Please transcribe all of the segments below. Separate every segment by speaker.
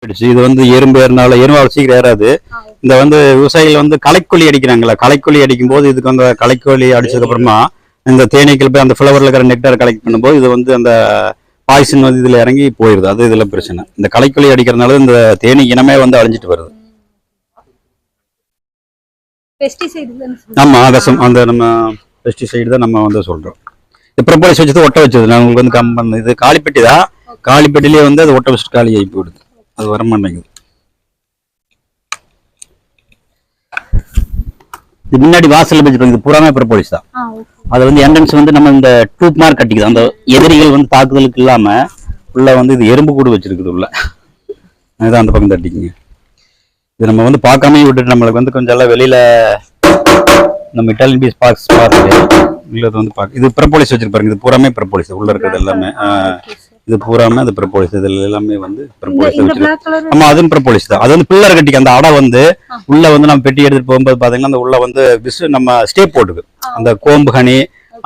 Speaker 1: இது வந்து எறும்பு ஏறினால எறும்பு சீக்கிரம் ஏறாது. இந்த வந்து விவசாயிகள் வந்து களைக்கொல்லி அடிக்கிறாங்களா, களைக்கொல்லி அடிக்கும் போது இதுக்கு அந்த களைக்கொல்லி அடிச்சதுக்கு அப்புறமா இந்த தேனீக்கள் போய் அந்த ஃபிளவர்ல இருக்கிற நெக்டார் கலெக்ட் பண்ணும்போது இது வந்து அந்த பாய்சன் வந்து இதுல இறங்கி போயிருது. அது இதுல பிரச்சனை. இந்த களைக்கொல்லி அடிக்கிறதுனால இந்த தேனீ இனமே வந்து அழிஞ்சிட்டு வருது. ஆமா, விஷம். அந்த நம்ம பெஸ்டிசைடு தான் நம்ம வந்து சொல்றோம். ப்ரொபோலிஸ் வச்சது ஒட்ட வச்சது நான் உங்களுக்கு வந்து கம்பன் இது காலிப்பெட்டி தான். காலிப்பெட்டிலேயே வந்து அது ஒட்ட வச்சுட்டு காலி ஆகி போயிடுது. அது வர மாட்டேங்குது. இது முன்னாடி வாசல் வச்சுருக்கோம். இது பூராமே ப்ரொபோலிஸ் தான். அது வந்து என்ட்ரன்ஸ் வந்து நம்ம இந்த டூப் மார்க் கட்டிக்குது. அந்த எதிரிகள் வந்து தாக்குதலுக்கு இல்லாம உள்ள வந்து இது எறும்பு கூடு வச்சிருக்குது உள்ள. அதுதான் அந்த பக்கம் தட்டிக்குங்க. இது நம்ம வந்து பார்க்காம விட்டுட்டு நம்மளுக்கு வந்து கொஞ்சம் எல்லாம் வெளியில நம்ம இட்டாலியன் பீஸ் பாக்ஸ் பார்த்துட்டு உள்ளது வந்து பார்க்க இது ப்ரொபோலிஸ் வச்சிருப்பாருங்க. இது பூராமே ப்ரொபோலிஸ் உள்ள இருக்கிறது எல்லாமே. இது பூராமே அது ப்ரொபோலிஸ். இதுல எல்லாமே வந்து ப்ரொபோலிஸ் வச்சிருக்கு. ஆமா, அதுவும் ப்ரொபோலிஸ் தான். அது வந்து பில்லர் கட்டிக்கு அந்த அடை வந்து உள்ள வந்து நம்ம பெட்டி எடுத்துட்டு போகும்போது பாத்தீங்கன்னா அந்த உள்ள வந்து நம்ம ஸ்டே போட்டுக்கு அந்த கோம்பு ஹனி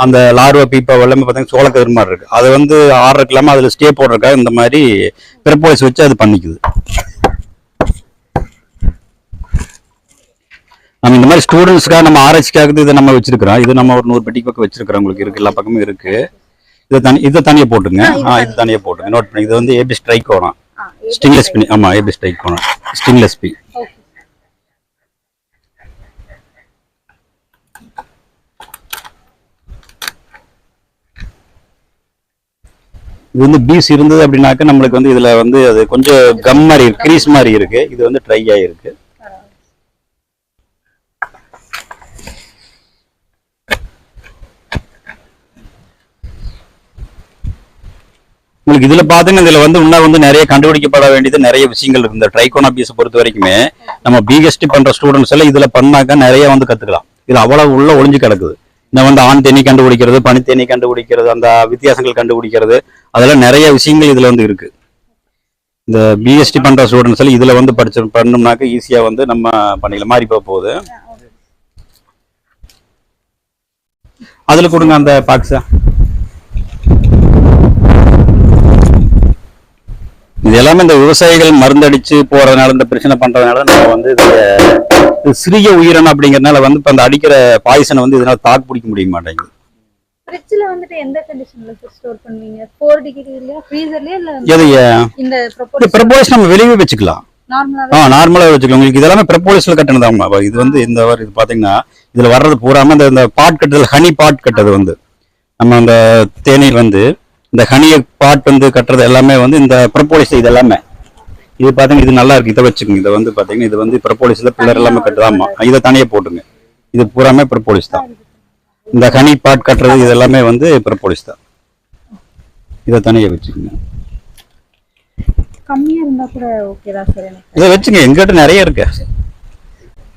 Speaker 1: அந்த லார்வா பீப்பா எல்லாமே பாத்தீங்கன்னா சோளக்கதிர் மாதிரி இருக்கு. அது வந்து ஆர்டருக்கு இல்லாம அதுல ஸ்டே போடுறதுக்காக இந்த மாதிரி ப்ரொபோலிஸ் வச்சு அது பண்ணிக்குது. நம்ம இந்த மாதிரி ஸ்டூடெண்ட்ஸ்க்காக நம்ம ஆராய்ச்சிக்காக இதை நம்ம வச்சிருக்கிறோம். இது நம்ம ஒரு 100 பெட்டிக்கு பக்கம் வச்சிருக்கிறோம். உங்களுக்கு இருக்கு, எல்லா பக்கமும் இருக்கு. இதை தனியாக போட்டுங்க. இது தனியாக போட்டுங்க. நோட் பண்ணி. இது வந்து ஏபி ஸ்ட்ரைக் கோணம் ஸ்டிங்லெஸ் பி. ஆமா, ஏபி ஸ்ட்ரைக் கோணம் ஸ்டிங்லெஸ் பி. இது வந்து பீஸ் இருந்தது அப்படின்னாக்க நம்மளுக்கு வந்து இதுல வந்து அது கொஞ்சம் கம் மாதிரி இருக்கு, கிரீஸ் மாதிரி இருக்கு. இது வந்து ட்ரை ஆயிருக்கு. உங்களுக்கு இதுல பாத்தீங்கன்னா இதுல வந்து இன்னும் வந்து நிறைய கண்டுபிடிக்கப்பட வேண்டியது நிறைய விஷயங்கள் இருக்கு. இந்த ட்ரைகோனா பீஸை பொறுத்த வரைக்குமே நம்ம பிஹெச்டி பண்ற ஸ்டூடெண்ட்ஸ் எல்லாம் இதுல பண்ணாக்க நிறைய வந்து கத்துக்கலாம். இது அவ்வளவு உள்ள ஒளிஞ்சு கிடக்குது. இந்த வந்து ஆண் தேனி கண்டுபிடிக்கிறது, பனித்தேனி கண்டுபிடிக்கிறது, அந்த வித்தியாசங்கள் கண்டுபிடிக்கிறது, அதெல்லாம் நிறைய விஷயங்கள் இதுல வந்து இருக்கு. இந்த பிஹெச்டி பண்ற ஸ்டூடெண்ட்ஸ் எல்லாம் இதுல வந்து பண்ணோம்னாக்க ஈஸியா வந்து நம்ம பண்ணிக்கலாம். மாறி போகுது. அதுல கொடுங்க அந்த பாக்ஸ. இது எல்லாமே இந்த விவசாயிகள் மருந்தடிச்சு போறதுனால இந்த பிரச்சனை பண்றதுனால நம்ம வந்து சிறிய உயிரினம் அப்படிங்கறதுனால வந்து இப்ப அந்த அடிக்கிற பாய்சனை வந்து இதனால தாக்கு பிடிக்க முடிய மாட்டேங்குது.
Speaker 2: ஃப்ரிட்ஜ்ல வந்துட்டு எந்த கண்டிஷன்ல ஸ்டோர் பண்ணுவீங்க? 4 டிகிரிலயா, ஃப்ரீசர்லயா இல்ல இந்த
Speaker 1: ப்ரொபோலிஸ் நம்ம வெளியே வச்சுக்கலாம். நார்மலா வச்சுக்கலாம். உங்களுக்கு இதெல்லாம் ப்ரொபோலிஸ்ல கட்டணதாமா. இது வந்து இந்த இது பாத்தீங்கன்னா இதுல வர்றது பூராம இந்த பாட் கட்டுறது, ஹனி பாட் கட்டது வந்து நம்ம அந்த தேநீர் வந்து இந்த ஹனியை பாட் வந்து கட்டுறது எல்லாமே வந்து இந்த ப்ரொபோலிஸ். இது எல்லாமே இது பாத்தீங்கன்னா இது நல்லா இருக்கு. இதை வச்சுக்கோங்க. இதை வந்து பாத்தீங்கன்னா இது வந்து ப்ரொபோலிஸ்ல பில்லர் எல்லாமே கட்டுதாமா. இதை தனியே போட்டுங்க. இது பூராமே ப்ரொபோலிஸ் தான். இந்த ஹனி பாட் கட்டுறது இது எல்லாமே வந்து ப்ரொபோலிஸ் தான். இதை தனியே வச்சுக்கோங்க.
Speaker 2: கம்மியா இருந்தா கூட ஓகேதான் சார்.
Speaker 1: இதை வச்சுங்க. எங்கிட்ட நிறைய இருக்கு.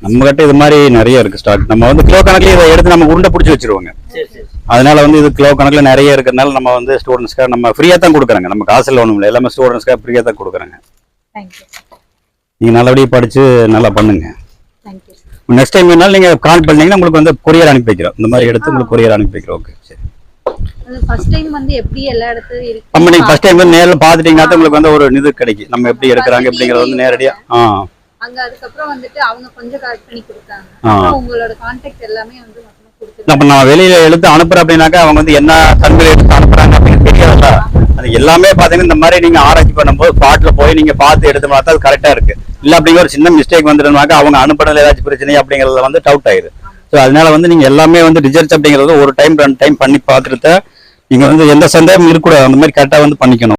Speaker 1: நம்ம கிட்ட இது மாதிரி நிறைய இருக்கு ஸ்டாக். நம்ம வந்து கிலோ கணக்குல இதை எடுத்து நம்ம உருண்டை பிடிச்சி வச்சிருவாங்க. அதனால வந்து இது கிலோ கணக்குல நிறைய இருக்கிறதுனால நம்ம வந்து ஸ்டூடெண்ட்ஸ்க்காக நம்ம ஃப்ரீயா தான் கொடுக்குறாங்க. நம்ம காசுல ஒண்ணும் இல்லை. எல்லாமே ஸ்டூடெண்ட்ஸ்க்காக ஃப்ரீயா தான் கொடுக்குறாங்க. நீங்க நல்லபடியா படிச்சு நல்லா பண்ணுங்க. நெக்ஸ்ட் டைம் வேணாலும் நீங்க கால் பண்ணீங்கன்னா உங்களுக்கு வந்து கொரியர் அனுப்பி வைக்கிறோம். இந்த மாதிரி எடுத்து உங்களுக்கு கொரியர் அனுப்பி வைக்கிறோம். ஓகே, சரி.
Speaker 2: ஃபர்ஸ்ட் டைம் வந்து எப்படி எல்லா இடத்துலயும் இருக்கு.
Speaker 1: நம்ம நீங்க ஃபர்ஸ்ட் டைம் வந்து நேர்ல பாத்துட்டீங்கன்னா உங்களுக்கு வந்து ஒரு இது கிடைக்கும். நம்ம எப்படி எடுக்கிறாங்க அப்படிங்கறது வந்து நேரடியா
Speaker 2: அங்க அதுக்கப்புறம் வந்துட்டு அவங்க கொஞ்சம் கரெக்ட் பண்ணி கொடுத்தாங்க. உங்களோட கான்டாக்ட் எல்லாமே வந்து
Speaker 1: அப்ப நான் வெளியில எடுத்து அனுப்புறேன் அப்படின்னாக்கா அவங்க வந்து என்ன தன்மையில எடுத்து அனுப்புறாங்க அப்படின்னு தெரியாதுல்ல. அது எல்லாமே பாத்தீங்கன்னா இந்த மாதிரி நீங்க ஆராய்ச்சி பண்ணும்போது ஸ்பாட்ல போய் நீங்க பார்த்து எடுத்து பார்த்தா அது கரெக்டா இருக்கு. இல்ல அப்படிங்கிற ஒரு சின்ன மிஸ்டேக் வந்துடுனாக்கா அவங்க அனுப்புறதுல ஏதாச்சும் பிரச்சனை அப்படிங்கறதுல வந்து டவுட் ஆயிரு. ஸோ அதனால வந்து நீங்க எல்லாமே வந்து ரிசர்ச் அப்படிங்கறது ஒரு டைம் 2 டைம் பண்ணி பார்த்துட்டு நீங்க வந்து எந்த சந்தேகம் இருக்கக்கூடாது. அந்த மாதிரி கரெக்டா வந்து பண்ணிக்கணும்.